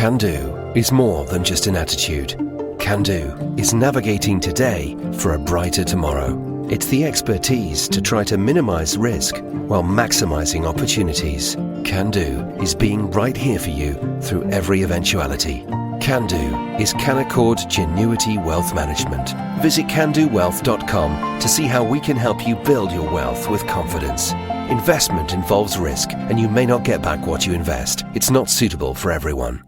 Can do is more than just an attitude. Can do is navigating today for a brighter tomorrow. It's the expertise to try to minimize risk while maximizing opportunities. Can do is being right here for you through every eventuality. Can do is Canaccord Genuity Wealth Management. Visit candowealth.com to see how we can help you build your wealth with confidence. Investment involves risk, and you may not get back what you invest. It's not suitable for everyone.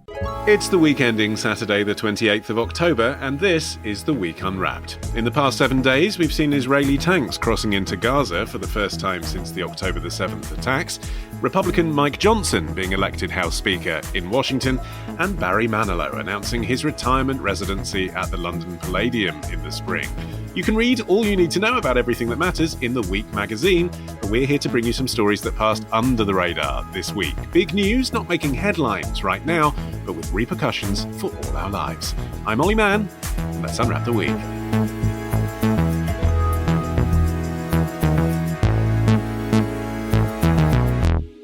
It's the week ending Saturday the 28th of October, and this is The Week Unwrapped. In the past 7 days, we've seen Israeli tanks crossing into Gaza for the first time since the October the 7th attacks, Republican Mike Johnson being elected House Speaker in Washington, and Barry Manilow announcing his retirement residency at the London Palladium in the spring. You can read all you need to know about everything that matters in The Week magazine, but we're here to bring you some stories that passed under the radar this week. Big news, not making headlines right now, but with repercussions for all our lives. I'm Olly Mann, and let's unwrap the week.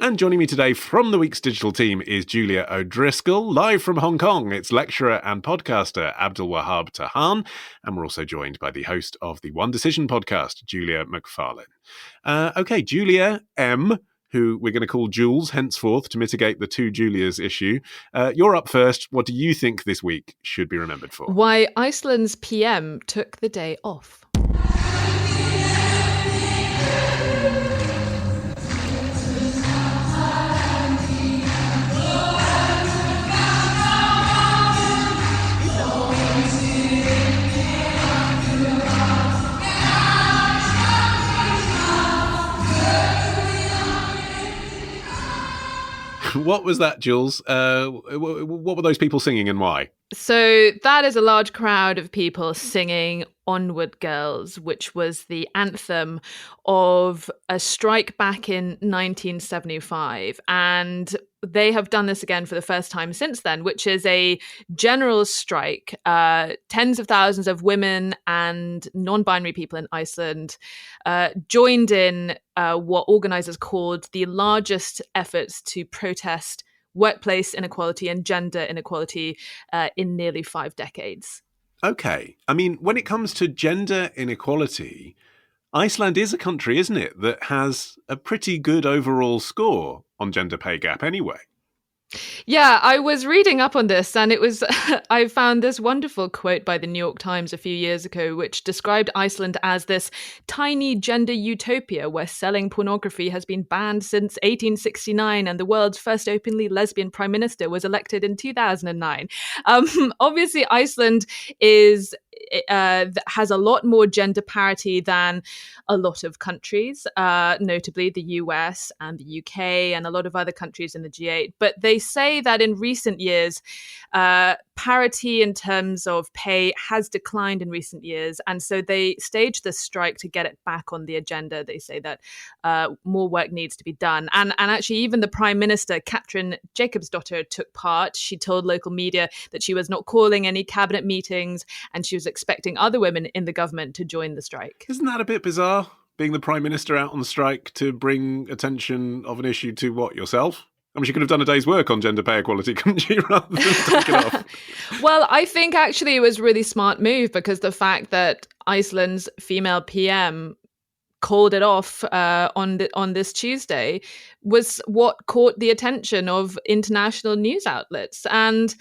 And joining me today from the week's digital team is Julia O'Driscoll. Live from Hong Kong, it's lecturer and podcaster Abdulwahab Tahhan. And we're also joined by the host of the One Decision podcast, Julia Macfarlane. Okay, Julia M., who we're going to call Jules henceforth to mitigate the two Julias issue. You're up first. What do you think this week should be remembered for? Why Iceland's PM took the day off. What was that, Jules? What were those people singing and why? So that is a large crowd of people singing Onward Girls, which was the anthem of a strike back in 1975. And they have done this again for the first time since then, which is a general strike. Tens of thousands of women and non-binary people in Iceland joined in what organizers called the largest efforts to protest workplace inequality and gender inequality in nearly 5 decades. Okay. I mean, when it comes to gender inequality, Iceland is a country, isn't it, that has a pretty good overall score on gender pay gap anyway. Yeah, I was reading up on this, and it was I found this wonderful quote by the New York Times a few years ago, which described Iceland as this tiny gender utopia where selling pornography has been banned since 1869, and the world's first openly lesbian prime minister was elected in 2009. Obviously, Iceland has a lot more gender parity than a lot of countries, notably the US and the UK and a lot of other countries in the G8. But they say that in recent years, parity in terms of pay has declined in recent years. And so they staged this strike to get it back on the agenda. They say that more work needs to be done. And actually, even the Prime Minister, Katrin Jakobsdottir, took part. She told local media that she was not calling any cabinet meetings and she was expecting other women in the government to join the strike. Isn't that a bit bizarre, being the Prime Minister out on strike to bring attention of an issue to what, yourself? I mean, she could have done a day's work on gender pay equality, couldn't she, rather than take it off? Well, I think actually it was a really smart move because the fact that Iceland's female PM called it off on this Tuesday was what caught the attention of international news outlets. And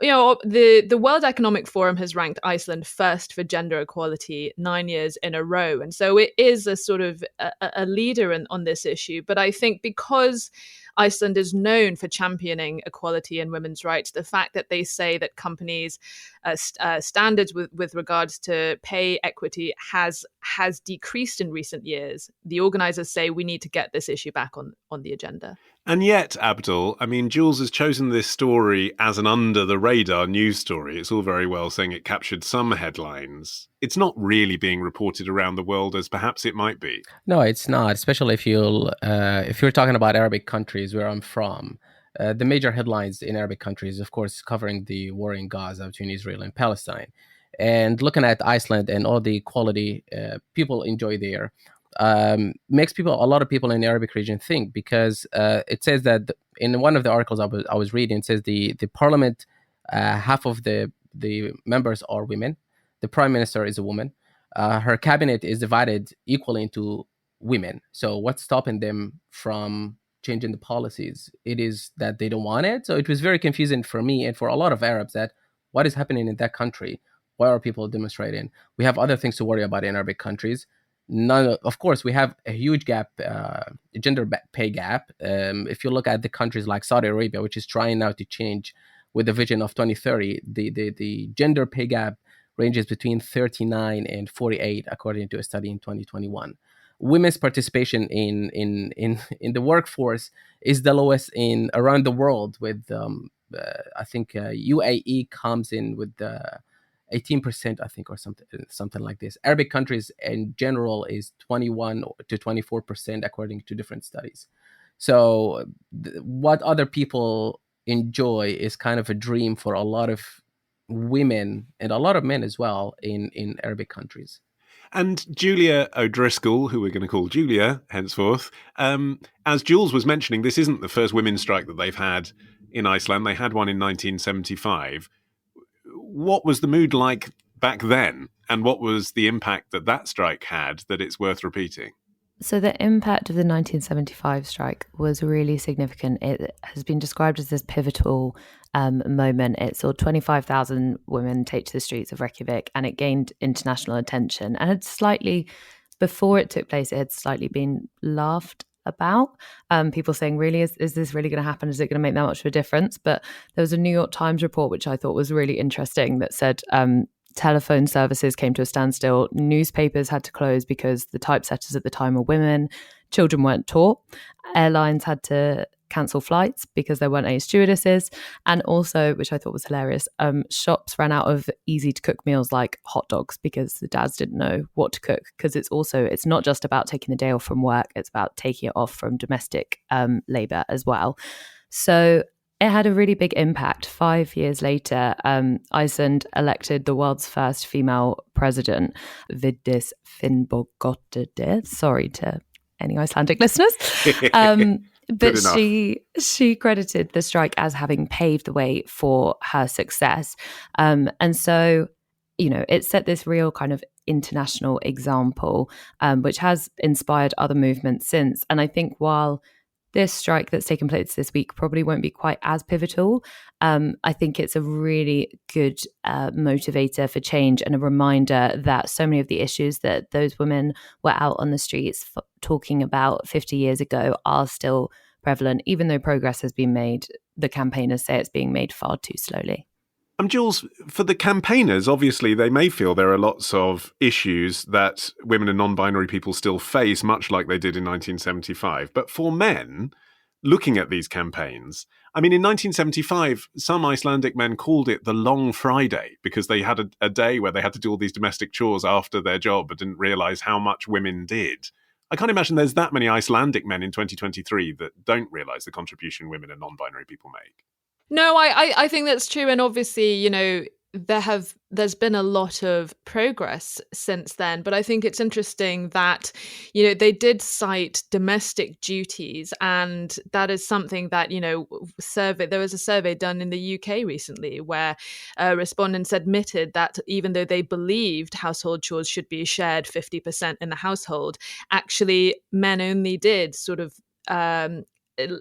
you know, the World Economic Forum has ranked Iceland first for gender equality 9 years in a row. And so it is a sort of a leader on this issue. But I think because Iceland is known for championing equality and women's rights, the fact that they say that companies' standards with regards to pay equity has decreased in recent years, the organizers say we need to get this issue back on the agenda. And yet, Abdul, I mean, Jules has chosen this story as an under-the-radar news story. It's all very well saying it captured some headlines. It's not really being reported around the world as perhaps it might be. No, it's not, especially if you're talking about Arabic countries where I'm from. The major headlines in Arabic countries, of course, covering the war in Gaza between Israel and Palestine. And looking at Iceland and all the equality people enjoy there, makes a lot of people in the Arabic region think, because it says that in one of the articles I was reading, it says the parliament, half of the members are women. The prime minister is a woman. Her cabinet is divided equally into women. So what's stopping them from changing the policies? It is that they don't want it. So it was very confusing for me and for a lot of Arabs, that what is happening in that country? Why are people demonstrating? We have other things to worry about in Arabic countries. Of course, we have a huge gap, gender pay gap. If you look at the countries like Saudi Arabia, which is trying now to change with the vision of 2030, the gender pay gap ranges between 39 and 48, according to a study in 2021. Women's participation in the workforce is the lowest in around the world. With I think UAE comes in with 18%, I think, or something like this. Arabic countries in general is 21 to 24%, according to different studies. So what other people enjoy is kind of a dream for a lot of women and a lot of men as well in Arabic countries. And Julia O'Driscoll, who we're going to call Julia henceforth, as Jules was mentioning, this isn't the first women's strike that they've had in Iceland. They had one in 1975. What was the mood like back then? And what was the impact that strike had that it's worth repeating? So the impact of the 1975 strike was really significant. It has been described as this pivotal moment. It saw 25,000 women take to the streets of Reykjavik, and it gained international attention. And had slightly, before it took place, it had slightly been laughed about. People saying, really, is this really going to happen? Is it going to make that much of a difference? But there was a New York Times report, which I thought was really interesting, that said telephone services came to a standstill. Newspapers had to close because the typesetters at the time were women. Children weren't taught. Airlines had to cancel flights because there weren't any stewardesses. And also, which I thought was hilarious, shops ran out of easy to cook meals like hot dogs because the dads didn't know what to cook. Because it's not just about taking the day off from work, it's about taking it off from domestic labor as well. So it had a really big impact. 5 years later, Iceland elected the world's first female president, Vigdis Finnbogadóttir. Sorry to any Icelandic listeners. But she credited the strike as having paved the way for her success. And so, it set this real kind of international example, which has inspired other movements since. And I think while this strike that's taken place this week probably won't be quite as pivotal, I think it's a really good motivator for change and a reminder that so many of the issues that those women were out on the streets talking about 50 years ago are still prevalent. Even though progress has been made, the campaigners say it's being made far too slowly. Jules, for the campaigners, obviously they may feel there are lots of issues that women and non-binary people still face, much like they did in 1975. But for men, looking at these campaigns, in 1975, some Icelandic men called it the Long Friday because they had a day where they had to do all these domestic chores after their job but didn't realise how much women did. I can't imagine there's that many Icelandic men in 2023 that don't realise the contribution women and non-binary people make. No, I think that's true. And obviously, there's been a lot of progress since then. But I think it's interesting that, they did cite domestic duties. And that is something that, there was a survey done in the UK recently where respondents admitted that even though they believed household chores should be shared 50% in the household, actually men only did sort of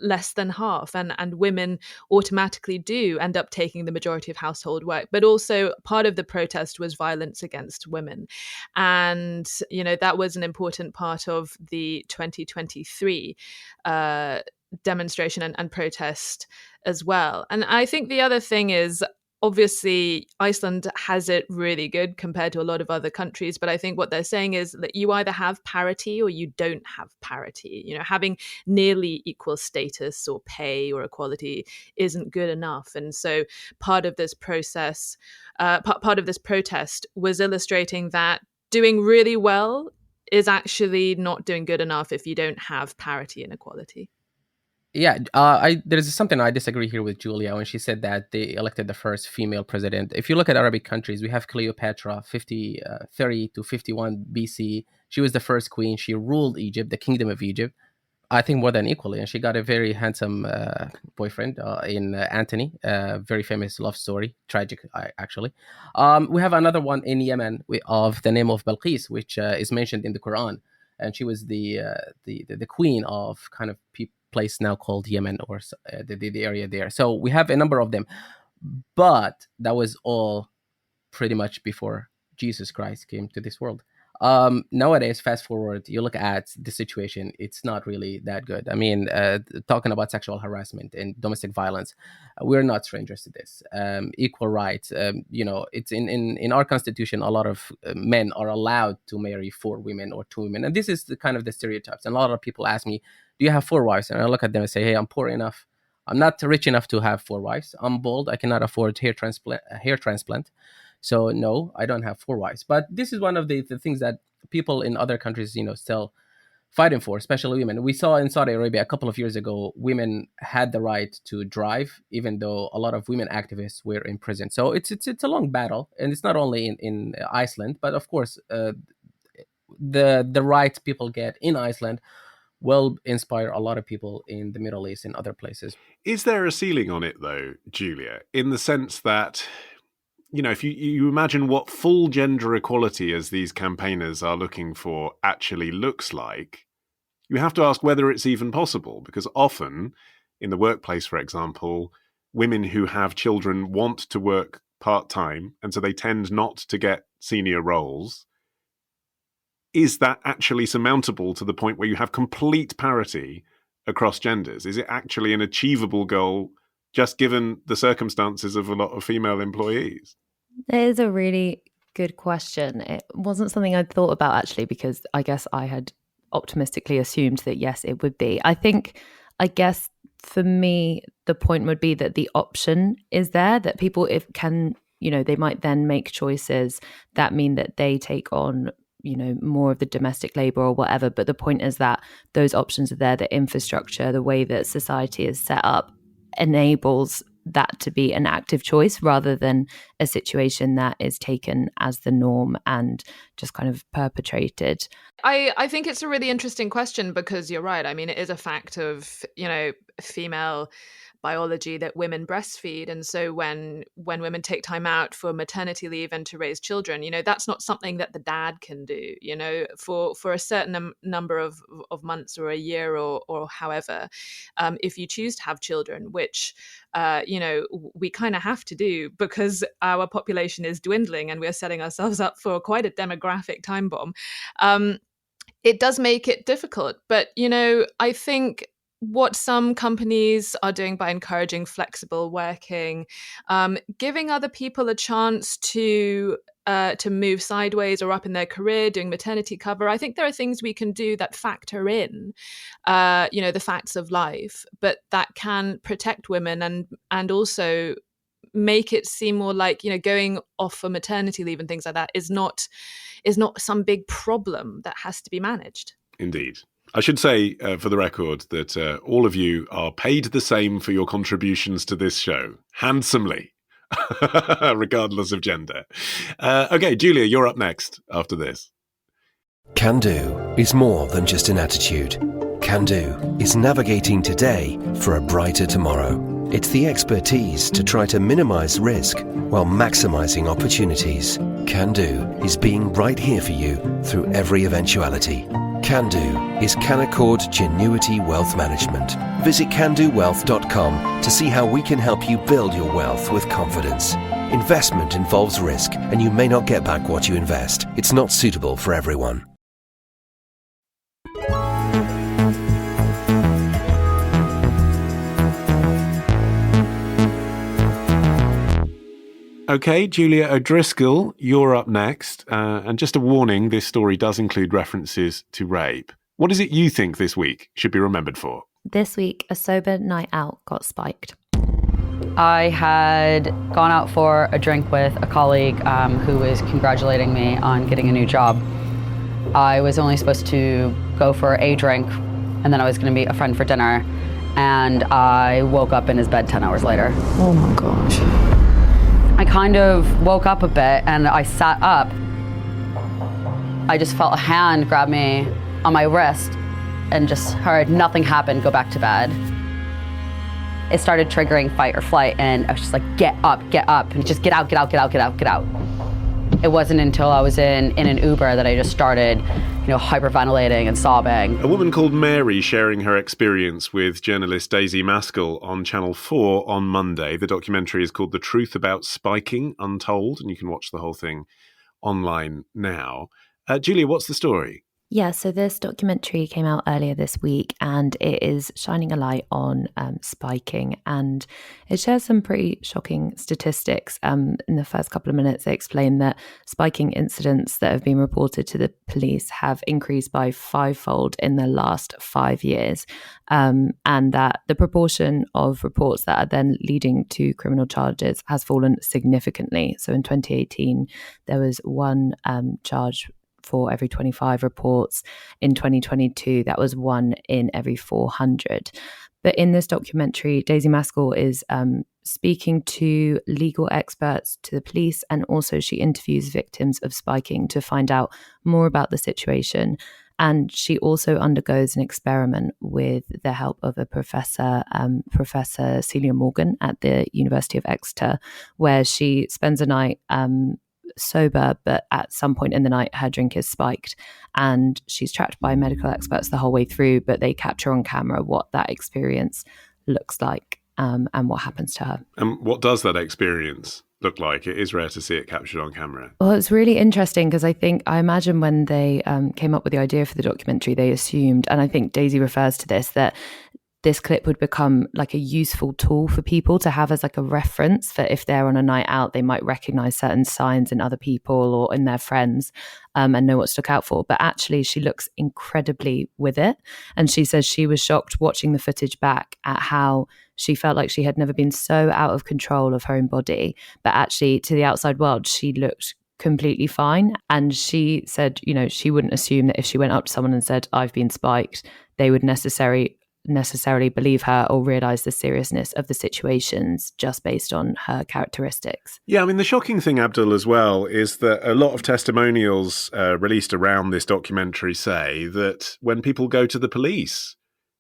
less than half, and women automatically do end up taking the majority of household work. But also part of the protest was violence against women, and that was an important part of the 2023 demonstration and protest as well. And I think the other thing is, obviously, Iceland has it really good compared to a lot of other countries. But I think what they're saying is that you either have parity or you don't have parity. Having nearly equal status or pay or equality isn't good enough. And so part of this process, part of this protest was illustrating that doing really well is actually not doing good enough if you don't have parity and equality. Yeah, there's something I disagree here with Julia when she said that they elected the first female president. If you look at Arabic countries, we have Cleopatra, 30 to 51 BC. She was the first queen. She ruled Egypt, the kingdom of Egypt, I think more than equally. And she got a very handsome boyfriend in Antony, very famous love story, tragic, actually. We have another one in Yemen of the name of Balqis, which is mentioned in the Quran. And she was the queen of kind of place now called Yemen, or the area there. So we have a number of them. But that was all pretty much before Jesus Christ came to this world. Nowadays, fast forward, you look at the situation, it's not really that good. I mean, talking about sexual harassment and domestic violence, we're not strangers to this. Equal rights, it's in our constitution, a lot of men are allowed to marry 4 women or 2 women. And this is the kind of the stereotypes. And a lot of people ask me, do you have 4 wives? And I look at them and say, hey, I'm poor enough. I'm not rich enough to have 4 wives. I'm bald. I cannot afford hair transplant. So no, I don't have 4 wives. But this is one of the things that people in other countries, still fighting for, especially women. We saw in Saudi Arabia a couple of years ago, women had the right to drive, even though a lot of women activists were in prison. So it's a long battle, and it's not only in Iceland, but of course, the rights people get in Iceland will inspire a lot of people in the Middle East and other places. Is there a ceiling on it, though, Julia, in the sense that, if you imagine what full gender equality as these campaigners are looking for actually looks like, you have to ask whether it's even possible, because often in the workplace, for example, women who have children want to work part-time, and so they tend not to get senior roles. Is that actually surmountable to the point where you have complete parity across genders? Is it actually an achievable goal, just given the circumstances of a lot of female employees? It is a really good question. It wasn't something I'd thought about, actually, because I guess I had optimistically assumed that, yes, it would be. I guess for me, the point would be that the option is there, that people they might then make choices that mean that they take on more of the domestic labor or whatever. But the point is that those options are there. The infrastructure, the way that society is set up, enables that to be an active choice rather than a situation that is taken as the norm and just kind of perpetrated. I think it's a really interesting question, because you're right. I mean, it is a fact of, female biology that women breastfeed. And so when women take time out for maternity leave and to raise children, that's not something that the dad can do, for a certain number of months or a year or however, if you choose to have children, which, we kind of have to do because our population is dwindling and we're setting ourselves up for quite a demographic time bomb. It does make it difficult. But, I think what some companies are doing by encouraging flexible working, giving other people a chance to move sideways or up in their career, doing maternity cover. I think there are things we can do that factor in, the facts of life, but that can protect women and also make it seem more like, going off for maternity leave and things like that is not some big problem that has to be managed. Indeed. I should say, for the record, that all of you are paid the same for your contributions to this show, handsomely, regardless of gender. Okay, Julia, you're up next after this. Can do is more than just an attitude. Can do is navigating today for a brighter tomorrow. It's the expertise to try to minimize risk while maximizing opportunities. Can do is being right here for you through every eventuality. Can do is Canaccord Genuity Wealth Management. Visit candowealth.com to see how we can help you build your wealth with confidence. Investment involves risk, and you may not get back what you invest. It's not suitable for everyone. Okay, Julia O'Driscoll, you're up next. And just a warning, this story does include references to rape. What is it you think this week should be remembered for? This week, a sober night out got spiked. I had gone out for a drink with a colleague who was congratulating me on getting a new job. I was only supposed to go for a drink, and then I was going to meet a friend for dinner. and I woke up in his bed 10 hours later. Oh my gosh. I kind of woke up a bit and I sat up. I just felt a hand grab me on my wrist and just heard nothing happen, go back to bed. It started triggering fight or flight, and I was just like, get up, and just get out. It wasn't until I was in an Uber that I just started, hyperventilating and sobbing. A woman called Mary sharing her experience with journalist Daisy Maskell on Channel 4 on Monday. The documentary is called The Truth About Spiking Untold, and you can watch the whole thing online now. Julia, what's the story? Yeah, so this documentary came out earlier this week, and it is shining a light on spiking, and it shares some pretty shocking statistics. In the first couple of minutes, they explain that spiking incidents that have been reported to the police have increased by 5-fold in the last 5 years, and that the proportion of reports that are then leading to criminal charges has fallen significantly. So in 2018, there was one charge for every 25 reports. In 2022, that was 1 in every 400. But in this documentary, Daisy Maskell is speaking to legal experts, to the police, and also she interviews victims of spiking to find out more about the situation. And she also undergoes an experiment with the help of a professor, Professor Celia Morgan at the University of Exeter, where she spends a night sober, but at some point in the night her drink is spiked, and she's tracked by medical experts the whole way through, but they capture on camera what that experience looks like and what happens to her. And what does that experience look like? It is rare to see it captured on camera. Well, it's really interesting because I imagine when they came up with the idea for the documentary, they assumed, and I think Daisy refers to this, that this clip would become like a useful tool for people to have as like a reference for if they're on a night out, they might recognize certain signs in other people or in their friends and know what to look out for. But actually, she looks incredibly with it. And she says she was shocked watching the footage back at how she felt like she had never been so out of control of her own body. But actually, to the outside world, she looked completely fine. And she said, she wouldn't assume that if she went up to someone and said, I've been spiked, they would necessarily believe her or realize the seriousness of the situations just based on her characteristics. Yeah, I mean, the shocking thing, Abdul, as well, is that a lot of testimonials released around this documentary say that when people go to the police,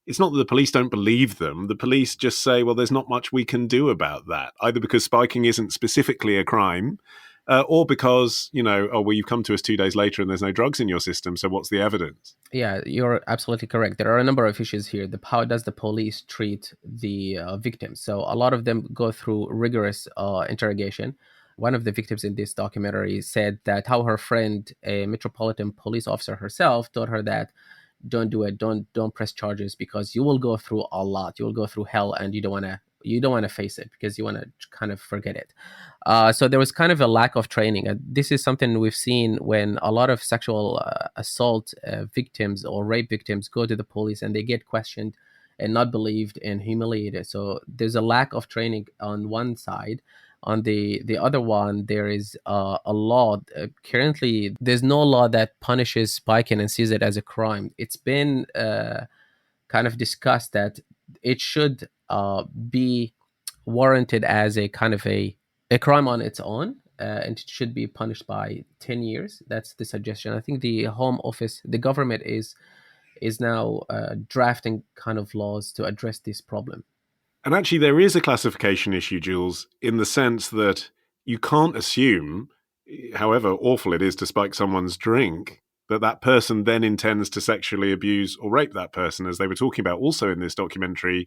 it's not that the police don't believe them. The police just say, well, there's not much we can do about that, either because spiking isn't specifically a crime, or because, you've come to us 2 days later and there's no drugs in your system, so what's the evidence? Yeah, you're absolutely correct. There are a number of issues here. How does the police treat the victims? So a lot of them go through rigorous interrogation. One of the victims in this documentary said that how her friend, a Metropolitan Police officer herself, told her that don't do it, don't press charges because you will go through a lot. You will go through hell and you don't want to face it because you want to kind of forget it. So there was kind of a lack of training. This is something we've seen when a lot of sexual assault victims or rape victims go to the police and they get questioned and not believed and humiliated. So there's a lack of training on one side. On the other one, there is a law. Currently, there's no law that punishes spiking and sees it as a crime. It's been kind of discussed that it should be warranted as a kind of a crime on its own, and it should be punished by 10 years. That's the suggestion. I think the Home Office, the government is now drafting kind of laws to address this problem. And actually, there is a classification issue, Jules, in the sense that you can't assume, however awful it is to spike someone's drink, that person then intends to sexually abuse or rape that person. As they were talking about also in this documentary,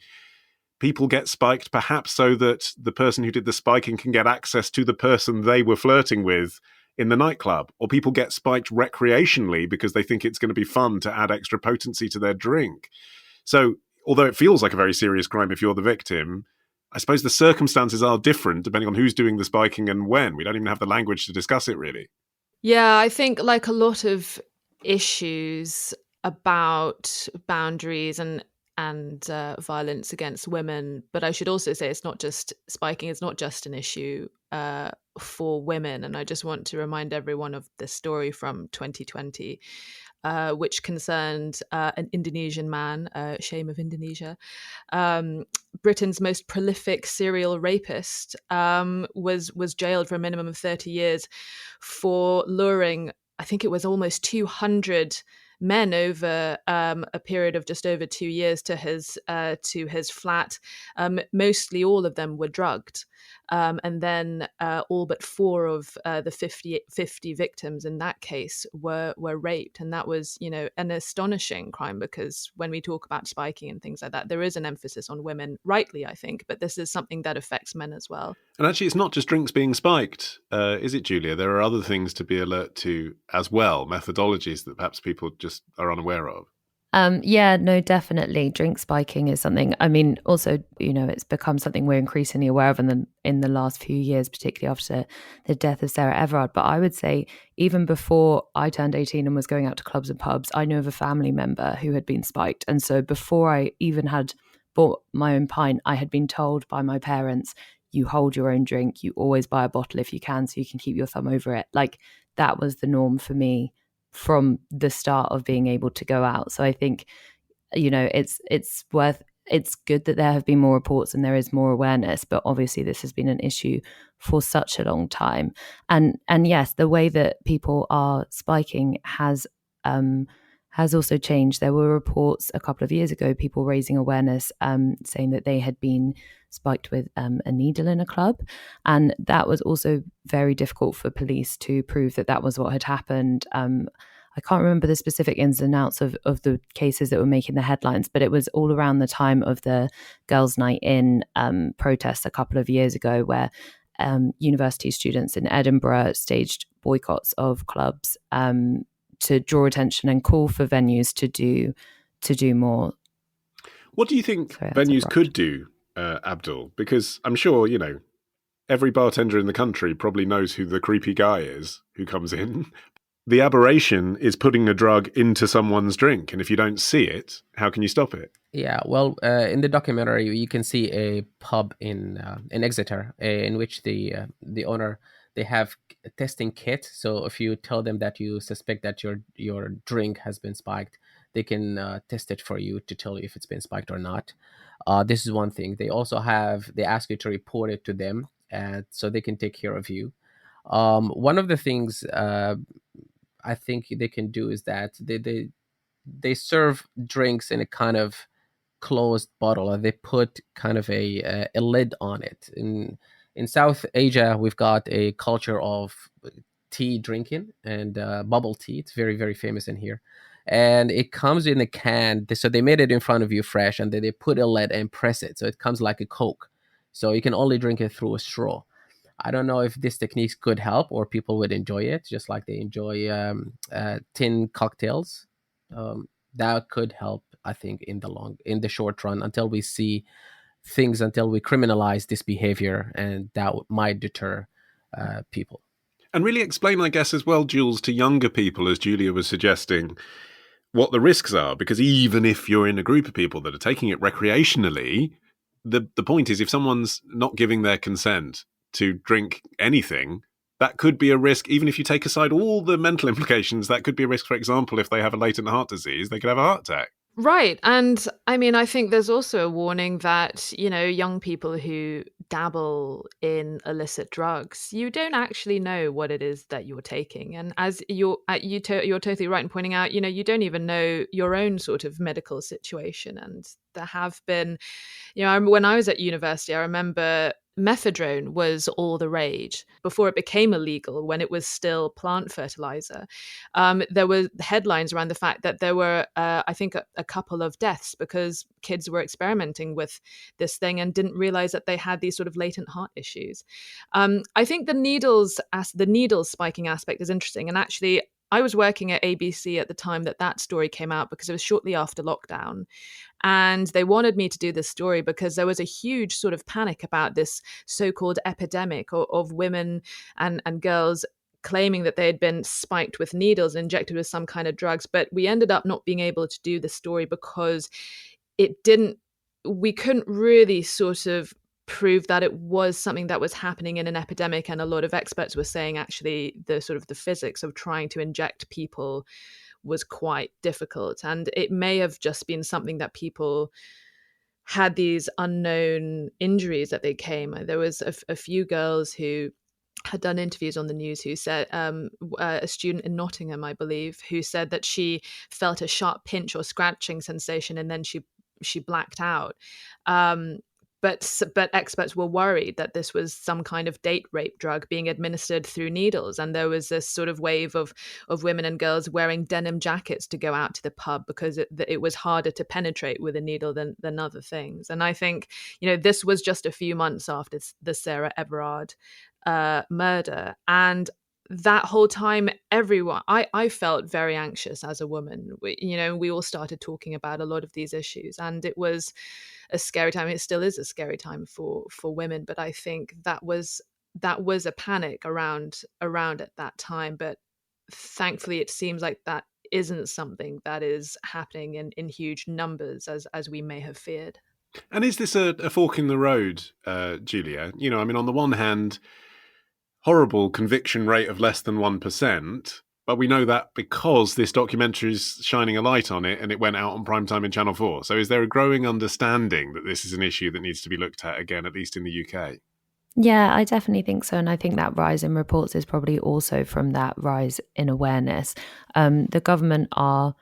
people get spiked perhaps so that the person who did the spiking can get access to the person they were flirting with in the nightclub. Or people get spiked recreationally because they think it's going to be fun to add extra potency to their drink. So although it feels like a very serious crime if you're the victim, I suppose the circumstances are different depending on who's doing the spiking and when. We don't even have the language to discuss it, really. Yeah, I think like a lot of issues about boundaries and violence against women, but I should also say it's not just spiking, it's not just an issue for women. And I just want to remind everyone of the story from 2020 which concerned an Indonesian man, shame of Indonesia. Britain's most prolific serial rapist was jailed for a minimum of 30 years for luring, I think it was almost 200 men over a period of just over 2 years to his flat. Mostly all of them were drugged. And then all but 4 of the 50 victims in that case were raped. And that was, an astonishing crime, because when we talk about spiking and things like that, there is an emphasis on women, rightly, I think, but this is something that affects men as well. And actually, it's not just drinks being spiked, is it, Julia? There are other things to be alert to as well, methodologies that perhaps people just are unaware of. Yeah, no, definitely. Drink spiking is something, I mean, also, it's become something we're increasingly aware of in the last few years, particularly after the death of Sarah Everard. But I would say even before I turned 18 and was going out to clubs and pubs, I knew of a family member who had been spiked. And so before I even had bought my own pint, I had been told by my parents, you hold your own drink, you always buy a bottle if you can, so you can keep your thumb over it. Like, that was the norm for me from the start of being able to go out. So I think, it's good that there have been more reports and there is more awareness, but obviously this has been an issue for such a long time. And yes, the way that people are spiking has also changed. There were reports a couple of years ago, people raising awareness, saying that they had been spiked with a needle in a club. And that was also very difficult for police to prove that was what had happened. I can't remember the specific ins and outs of the cases that were making the headlines, but it was all around the time of the Girls' Night In protests a couple of years ago, where university students in Edinburgh staged boycotts of clubs to draw attention and call for venues to do more. What do you think venues could do, Abdul? Because I'm sure, every bartender in the country probably knows who the creepy guy is who comes in. The aberration is putting a drug into someone's drink, and if you don't see it, how can you stop it? Yeah, well, in the documentary, you can see a pub in Exeter, in which the owner, they have a testing kit. So if you tell them that you suspect that your drink has been spiked, they can test it for you to tell you if it's been spiked or not. This is one thing. They also they ask you to report it to them, so they can take care of you. One of the things I think they can do is that they serve drinks in a kind of closed bottle, and they put kind of a lid on it. In South Asia, we've got a culture of tea drinking and bubble tea. It's very, very famous in here. And it comes in a can. So they made it in front of you fresh, and then they put a lid and press it. So it comes like a Coke. So you can only drink it through a straw. I don't know if this technique could help or people would enjoy it, just like they enjoy tin cocktails. That could help, I think, in the short run, until we criminalize this behavior, and that might deter people. And really explain, I guess, as well, Jules, to younger people, as Julia was suggesting, what the risks are. Because even if you're in a group of people that are taking it recreationally, the point is, if someone's not giving their consent to drink anything, that could be a risk. Even if you take aside all the mental implications, that could be a risk. For example, if they have a latent heart disease, they could have a heart attack. Right. And I mean, I think there's also a warning that, young people who dabble in illicit drugs, you don't actually know what it is that you're taking. And as you're totally right in pointing out, you don't even know your own sort of medical situation. And there have been, when I was at university, I remember methadone was all the rage before it became illegal, when it was still plant fertilizer. There were headlines around the fact that there were, I think, a couple of deaths because kids were experimenting with this thing and didn't realize that they had these sort of latent heart issues. I think the needles spiking aspect is interesting. And actually, I was working at ABC at the time that story came out, because it was shortly after lockdown. And they wanted me to do this story because there was a huge sort of panic about this so-called epidemic of women and girls claiming that they had been spiked with needles, injected with some kind of drugs. But we ended up not being able to do the story because we couldn't really sort of prove that it was something that was happening in an epidemic. And a lot of experts were saying, actually, the physics of trying to inject people was quite difficult. And it may have just been something that people had these unknown injuries that they came. There was a few girls who had done interviews on the news who said, a student in Nottingham, I believe, who said that she felt a sharp pinch or scratching sensation and then she blacked out. But experts were worried that this was some kind of date rape drug being administered through needles. And there was this sort of wave of women and girls wearing denim jackets to go out to the pub because it was harder to penetrate with a needle than other things. And I think, this was just a few months after the Sarah Everard murder. And that whole time, I felt very anxious as a woman. We all started talking about a lot of these issues, and it was a scary time. It still is a scary time for women, but I think that was a panic around at that time. But thankfully, it seems like that isn't something that is happening in huge numbers as we may have feared. And is this a fork in the road, Julia? On the one hand, horrible conviction rate of less than 1%, but we know that because this documentary is shining a light on it and it went out on primetime in Channel 4. So is there a growing understanding that this is an issue that needs to be looked at again, at least in the UK? Yeah, I definitely think so. And I think that rise in reports is probably also from that rise in awareness. The government are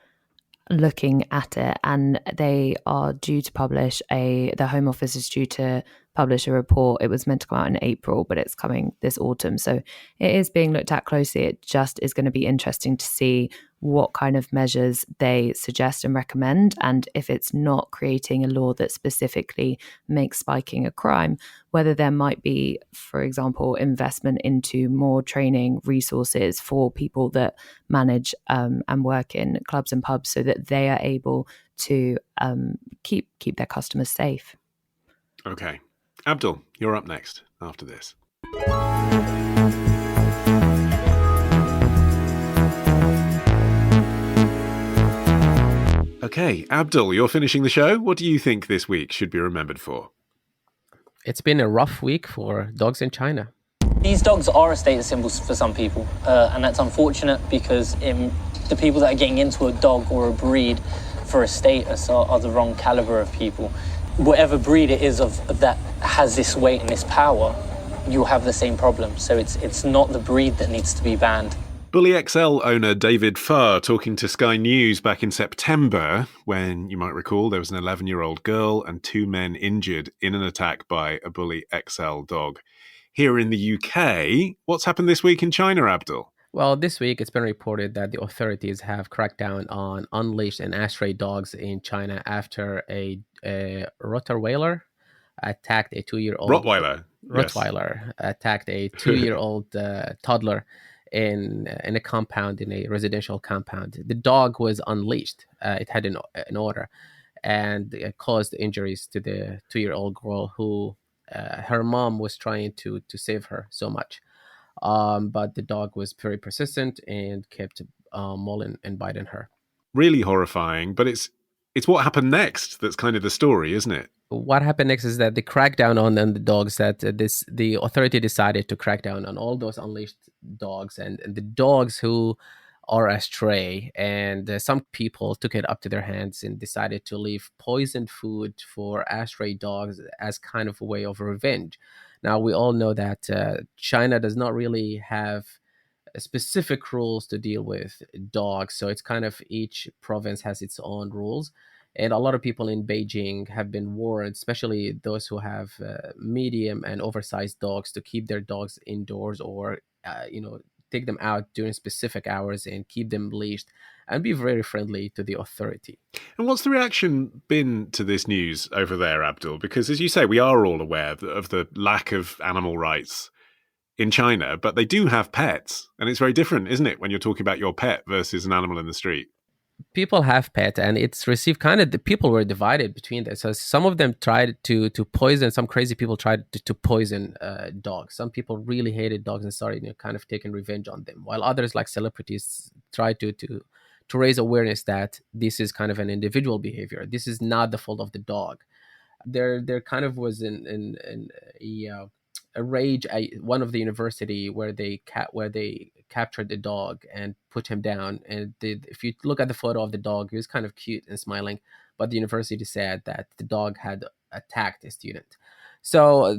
looking at it, and they are due to publish the Home Office is due to publish a report. It was meant to come out in April, but it's coming this autumn. So it is being looked at closely. It just is going to be interesting to see what kind of measures they suggest and recommend. And if it's not creating a law that specifically makes spiking a crime, whether there might be, for example, investment into more training resources for people that manage and work in clubs and pubs so that they are able to keep their customers safe. Okay. Abdul, you're up next after this. Okay, Abdul, you're finishing the show. What do you think this week should be remembered for? It's been a rough week for dogs in China. These dogs are a status symbol for some people, and that's unfortunate because the people that are getting into a dog or a breed for a status are the wrong caliber of people. Whatever breed it is of that has this weight and this power, you'll have the same problem. So it's not the breed that needs to be banned. Bully XL owner David Farr talking to Sky News back in September when, you might recall, there was an 11-year-old girl and 2 men injured in an attack by a Bully XL dog. Here in the UK, what's happened this week in China, Abdul? Well, this week it's been reported that the authorities have cracked down on unleashed and astray dogs in China after a Rottweiler attacked a 2-year-old... Rottweiler attacked a 2-year-old toddler in a compound, in a residential compound. The dog was unleashed. It had an order, and it caused injuries to the 2-year-old girl who her mom was trying to save her so much. But the dog was very persistent and kept mauling and biting her. Really horrifying, but it's what happened next that's kind of the story, isn't it? What happened next is that the crackdown on the dogs, that the authority decided to crack down on all those unleashed dogs and the dogs who are astray. And some people took it up to their hands and decided to leave poisoned food for astray dogs as kind of a way of revenge. Now, we all know that China does not really have specific rules to deal with dogs. So it's kind of each province has its own rules. And a lot of people in Beijing have been warned, especially those who have medium and oversized dogs, to keep their dogs indoors or, take them out during specific hours and keep them leashed and be very friendly to the authority. And what's the reaction been to this news over there, Abdul? Because as you say, we are all aware of the lack of animal rights in China, but they do have pets. And it's very different, isn't it, when you're talking about your pet versus an animal in the street? People have pets, and it's received the people were divided between this. So some of them tried to poison. Some crazy people tried to poison dogs. Some people really hated dogs and started kind of taking revenge on them. While others, like celebrities, tried to raise awareness that this is kind of an individual behavior. This is not the fault of the dog. There kind of was a rage at one of the university where they captured a dog and put him down. And if you look at the photo of the dog, he was kind of cute and smiling, but the university said that the dog had attacked a student. So,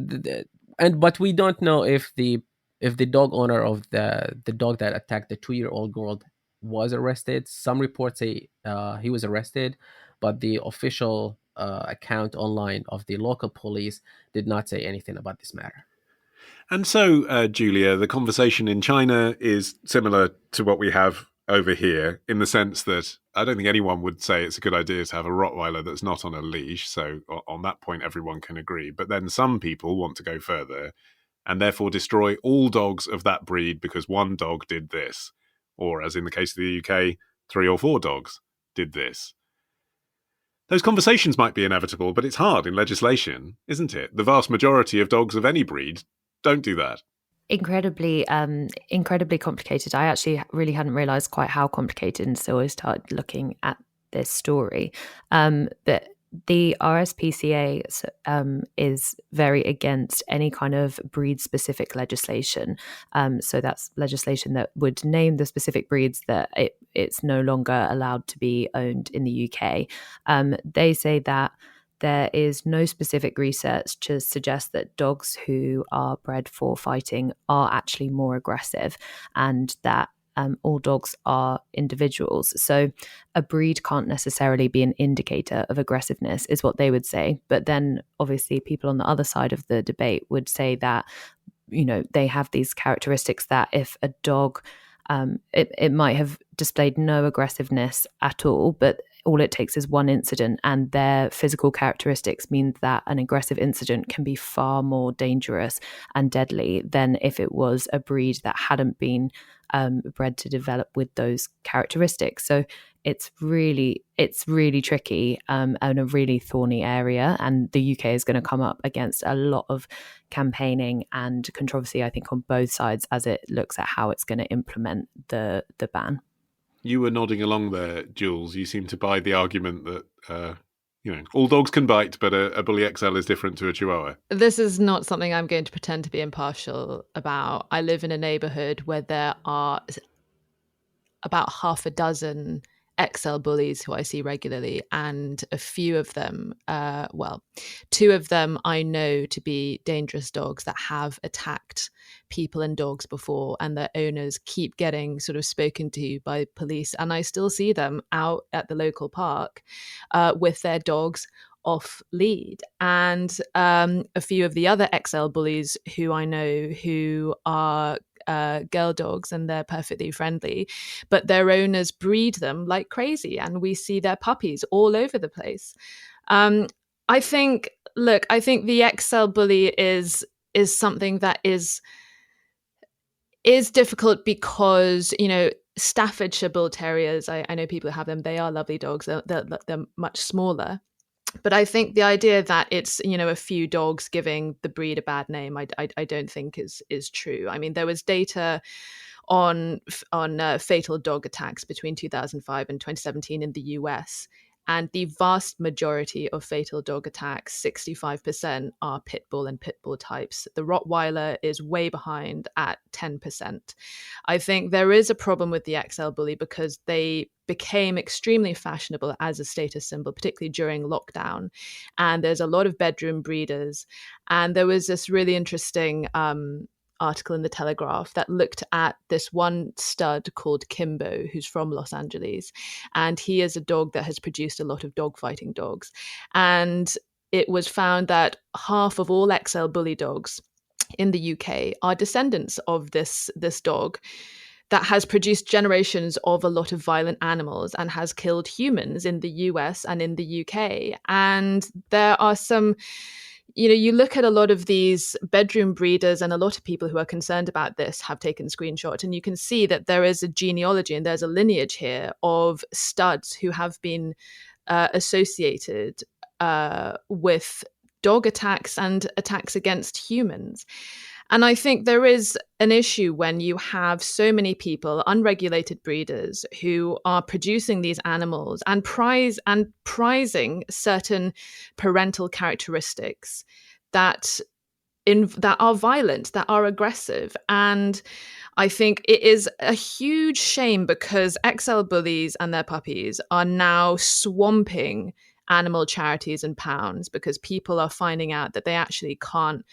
but we don't know if the dog owner of the dog that attacked the 2-year-old girl was arrested. Some reports say he was arrested, but the official account online of the local police did not say anything about this matter. And so, Julia, the conversation in China is similar to what we have over here, in the sense that I don't think anyone would say it's a good idea to have a Rottweiler that's not on a leash. So on that point, everyone can agree. But then some people want to go further and therefore destroy all dogs of that breed because one dog did this. Or, as in the case of the UK, 3 or 4 dogs did this. Those conversations might be inevitable, but it's hard in legislation, isn't it? The vast majority of dogs of any breed don't do that. Incredibly complicated. I actually really hadn't realized quite how complicated until I started looking at this story. But the RSPCA is very against any kind of breed-specific legislation. So that's legislation that would name the specific breeds that it's no longer allowed to be owned in the UK. They say that there is no specific research to suggest that dogs who are bred for fighting are actually more aggressive, and that all dogs are individuals. So a breed can't necessarily be an indicator of aggressiveness, is what they would say. But then obviously people on the other side of the debate would say that, you know, they have these characteristics that if a dog, it might have displayed no aggressiveness at all, but all it takes is one incident, and their physical characteristics mean that an aggressive incident can be far more dangerous and deadly than if it was a breed that hadn't been bred to develop with those characteristics. So it's really tricky and a really thorny area, and the UK is going to come up against a lot of campaigning and controversy, I think, on both sides as it looks at how it's going to implement the ban. You were nodding along there, Jules. You seem to buy the argument that all dogs can bite, but a Bully XL is different to a Chihuahua. This is not something I'm going to pretend to be impartial about. I live in a neighborhood where there are about half a dozen XL bullies who I see regularly, and a few of them, 2 of them I know to be dangerous dogs that have attacked people and dogs before, and their owners keep getting sort of spoken to by police, and I still see them out at the local park with their dogs off lead. And a few of the other XL bullies who I know who are girl dogs, and they're perfectly friendly, but their owners breed them like crazy, and we see their puppies all over the place. I think the XL bully is something that is difficult because, you know, Staffordshire Bull Terriers, I know people have them, they are lovely dogs, they're much smaller. But I think the idea that it's, you know, a few dogs giving the breed a bad name, I don't think is true. I mean, there was data on fatal dog attacks between 2005 and 2017 in the US, and the vast majority of fatal dog attacks, 65%, are pit bull and pit bull types. The Rottweiler is way behind at 10%. I think there is a problem with the XL bully because they became extremely fashionable as a status symbol, particularly during lockdown. And there's a lot of bedroom breeders. And there was this really interesting article in the Telegraph that looked at this one stud called Kimbo, who's from Los Angeles. And he is a dog that has produced a lot of dog fighting dogs. And it was found that half of all XL bully dogs in the UK are descendants of this dog that has produced generations of a lot of violent animals and has killed humans in the US and in the UK. And there are some, you know, you look at a lot of these bedroom breeders, and a lot of people who are concerned about this have taken screenshots, and you can see that there is a genealogy and there's a lineage here of studs who have been associated with dog attacks and attacks against humans. And I think there is an issue when you have so many people, unregulated breeders, who are producing these animals and prizing certain parental characteristics that that are violent, that are aggressive. And I think it is a huge shame because XL bullies and their puppies are now swamping animal charities and pounds because people are finding out that they actually can't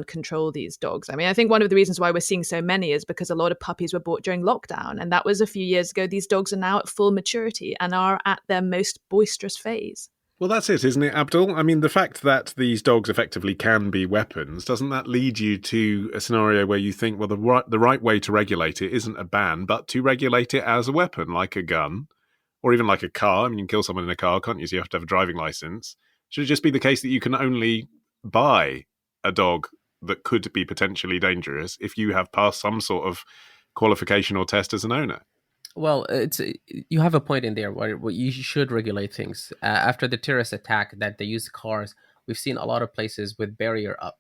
control these dogs. I mean, I think one of the reasons why we're seeing so many is because a lot of puppies were bought during lockdown, and that was a few years ago. These dogs are now at full maturity and are at their most boisterous phase. Well, that's it, isn't it, Abdul? I mean, the fact that these dogs effectively can be weapons, doesn't that lead you to a scenario where you think, well, the right way to regulate it isn't a ban, but to regulate it as a weapon, like a gun, or even like a car? I mean, you can kill someone in a car, can't you? So you have to have a driving license. Should it just be the case that you can only buy a dog that could be potentially dangerous if you have passed some sort of qualification or test as an owner? Well, you have a point in there where you should regulate things. After the terrorist attack that they used cars, we've seen a lot of places with barrier up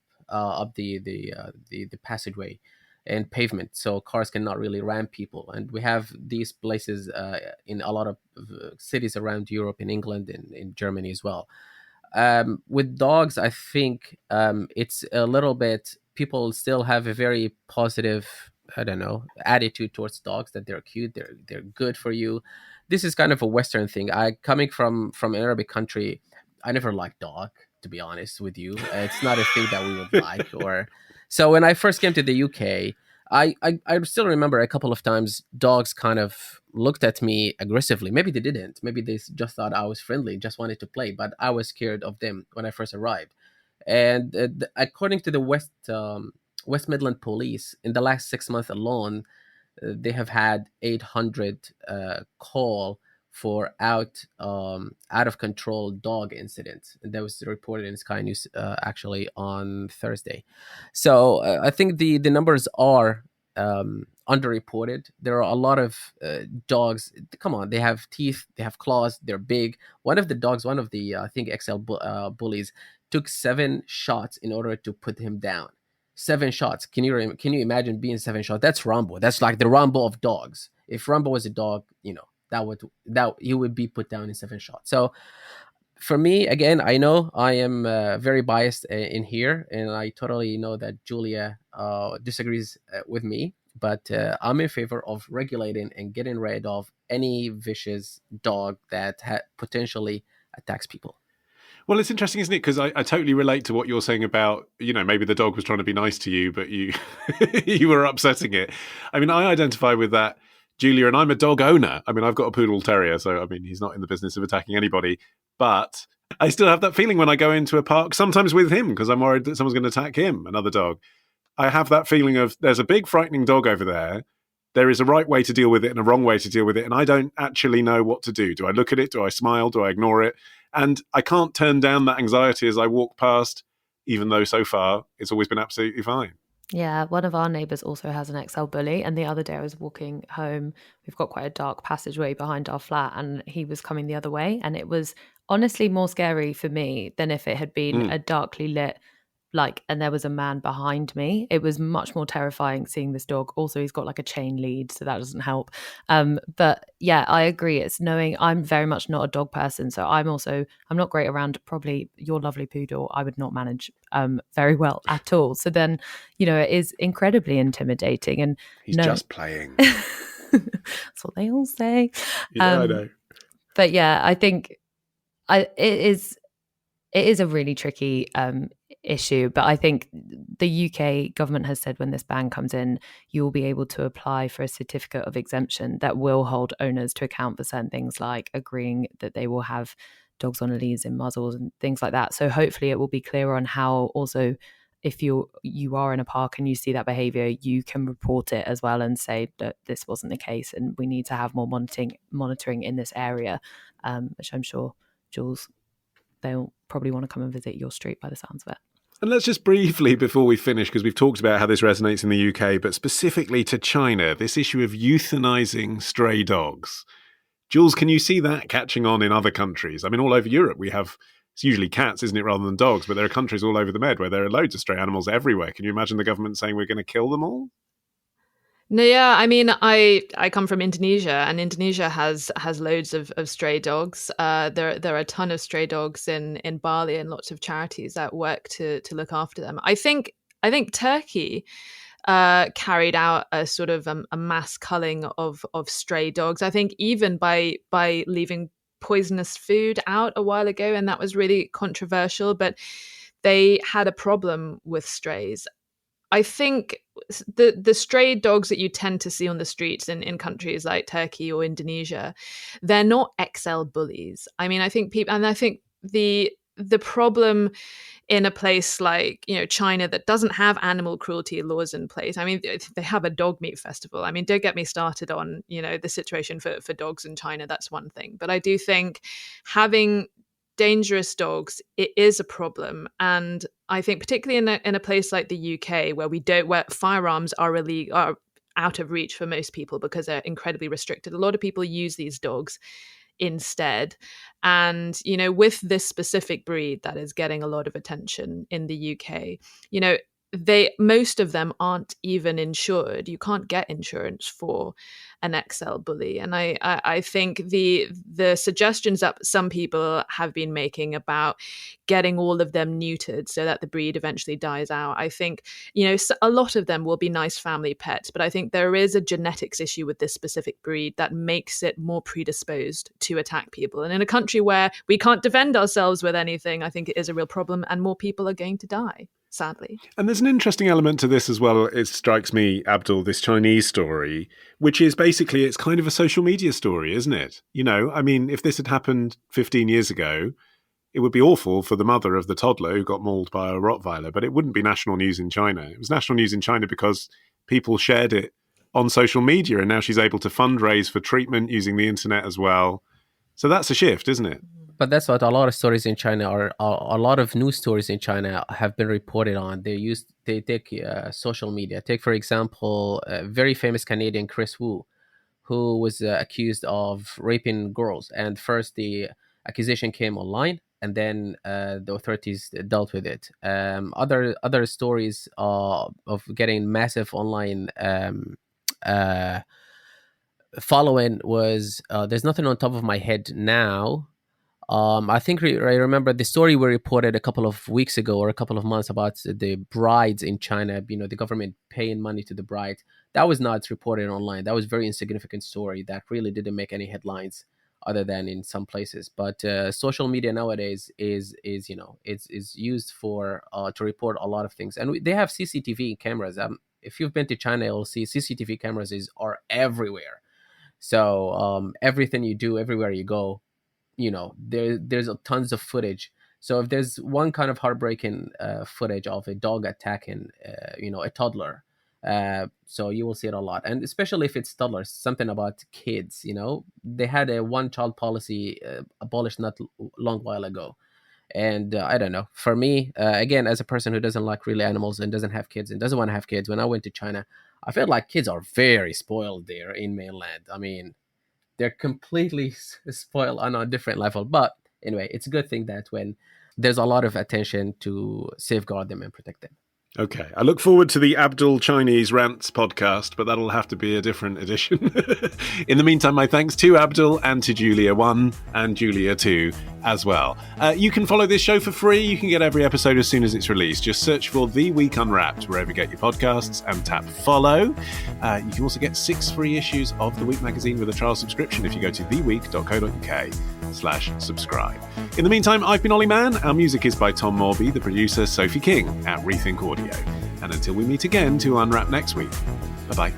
the passageway and pavement, so cars cannot really ram people. And we have these places in a lot of cities around Europe, in England, and in Germany as well. With dogs, I think it's a little bit, people still have a very positive, I don't know, attitude towards dogs, that they're cute, they're good for you. This is kind of a Western thing. Coming from an Arabic country, I never liked dog, to be honest with you. It's not a thing that we would like. Or so when I first came to the UK, I still remember a couple of times dogs kind of looked at me aggressively. Maybe they didn't. Maybe they just thought I was friendly, just wanted to play. But I was scared of them when I first arrived. And according to the West Midland Police, in the last 6 months alone, they have had 800 call for out of control dog incidents, and that was reported in Sky News actually on Thursday. So I think the numbers are underreported. There are a lot of dogs. Come on, they have teeth, they have claws, they're big. One of the I think XL bullies took 7 shots in order to put him down. 7 shots. Can you imagine being 7 shots? That's Rambo. That's like the Rambo of dogs. If Rambo was a dog, that he would be put down in 7 shots. So for me, again, I know I am very biased in here, and I totally know that Julia disagrees with me, but I'm in favor of regulating and getting rid of any vicious dog that potentially attacks people. Well, it's interesting, isn't it? Because I totally relate to what you're saying about, maybe the dog was trying to be nice to you, but you you were upsetting it. I mean, I identify with that, Julia, and I'm a dog owner. I mean, I've got a poodle terrier, so I mean, he's not in the business of attacking anybody. But I still have that feeling when I go into a park, sometimes with him, because I'm worried that someone's going to attack him, another dog. I have that feeling of there's a big frightening dog over there. There is a right way to deal with it and a wrong way to deal with it, and I don't actually know what to do. Do I look at it? Do I smile? Do I ignore it? And I can't turn down that anxiety as I walk past, even though so far it's always been absolutely fine. Yeah, one of our neighbours also has an XL bully, and the other day I was walking home. We've got quite a dark passageway behind our flat, and he was coming the other way, and it was honestly more scary for me than if it had been a darkly lit, and there was a man behind me. It was much more terrifying seeing this dog. Also, he's got like a chain lead, so that doesn't help. But yeah, I agree. It's knowing I'm very much not a dog person, so I'm not great around probably your lovely poodle. I would not manage very well at all. So then, it is incredibly intimidating. And he's just playing. That's what they all say. Yeah, I know. But yeah, I think it is a really tricky issue, but I think the UK government has said when this ban comes in, you will be able to apply for a certificate of exemption that will hold owners to account for certain things, like agreeing that they will have dogs on leads in muzzles and things like that. So hopefully it will be clearer on how also, if you are in a park and you see that behavior, you can report it as well and say that this wasn't the case and we need to have more monitoring in this area, which I'm sure, Jules, they'll probably want to come and visit your street by the sounds of it. And let's just briefly, before we finish, because we've talked about how this resonates in the UK, but specifically to China, this issue of euthanizing stray dogs. Jules, can you see that catching on in other countries? I mean, all over Europe, it's usually cats, isn't it, rather than dogs, but there are countries all over the Med where there are loads of stray animals everywhere. Can you imagine the government saying we're going to kill them all? No, yeah. I mean, I come from Indonesia, and Indonesia has loads of stray dogs. There are a ton of stray dogs in Bali, and lots of charities that work to look after them. I think I think Turkey carried out a sort of a mass culling of stray dogs. I think even by leaving poisonous food out a while ago, and that was really controversial, but they had a problem with strays. I think the stray dogs that you tend to see on the streets in countries like Turkey or Indonesia, they're not XL bullies. I mean, I think the problem in a place like, you know, China that doesn't have animal cruelty laws in place. I mean, they have a dog meat festival. I mean, don't get me started on, you know, the situation for dogs in China. That's one thing. But I do think having dangerous dogs, it is a problem. And I think particularly in a place like the UK where firearms are out of reach for most people because they're incredibly restricted, a lot of people use these dogs instead. And, you know, with this specific breed that is getting a lot of attention in the UK, you know, most of them aren't even insured. You can't get insurance for an XL bully. And I think the suggestions that some people have been making about getting all of them neutered so that the breed eventually dies out, I think, you know, a lot of them will be nice family pets, but I think there is a genetics issue with this specific breed that makes it more predisposed to attack people. And in a country where we can't defend ourselves with anything, I think it is a real problem, and more people are going to die, sadly. And there's an interesting element to this as well, it strikes me, Abdul, this Chinese story, which is basically, it's kind of a social media story, isn't it? You know, I mean, if this had happened 15 years ago, it would be awful for the mother of the toddler who got mauled by a Rottweiler, but it wouldn't be national news in China. It was national news in China because people shared it on social media, and now she's able to fundraise for treatment using the internet as well. So that's a shift, isn't it? But that's what a lot of stories in China are. A lot of news stories in China have been reported on. They take social media. Take, for example, a very famous Canadian Chris Wu, who was accused of raping girls. And first the accusation came online, and then the authorities dealt with it. Other stories of getting massive online following was, there's nothing on top of my head now. I think I remember the story we reported a couple of weeks ago or a couple of months about the brides in China, you know, the government paying money to the bride. That was not reported online. That was a very insignificant story that really didn't make any headlines other than in some places. But social media nowadays is you know, it's used for to report a lot of things. And they have CCTV cameras. If you've been to China, you'll see CCTV cameras are everywhere. So everything you do, everywhere you go, you know, there's tons of footage. So if there's one kind of heartbreaking footage of a dog attacking, you know, a toddler, so you will see it a lot. And especially if it's toddlers, something about kids, you know, they had a one-child policy abolished not long while ago. And I don't know, for me, again, as a person who doesn't like really animals and doesn't have kids and doesn't want to have kids, when I went to China, I felt like kids are very spoiled there in mainland. I mean, they're completely spoiled on a different level. But anyway, it's a good thing that when there's a lot of attention to safeguard them and protect them. Okay. I look forward to the Abdul Chinese Rants podcast, but that'll have to be a different edition. In the meantime, my thanks to Abdul and to Julia 1 and Julia 2 as well. You can follow this show for free. You can get every episode as soon as it's released. Just search for The Week Unwrapped wherever you get your podcasts and tap follow. You can also get 6 free issues of The Week magazine with a trial subscription if you go to theweek.co.uk/subscribe. In the meantime, I've been Olly Mann. Our music is by Tom Morby, the producer Sophie King at Rethink Audio. And until we meet again to unwrap next week, bye-bye.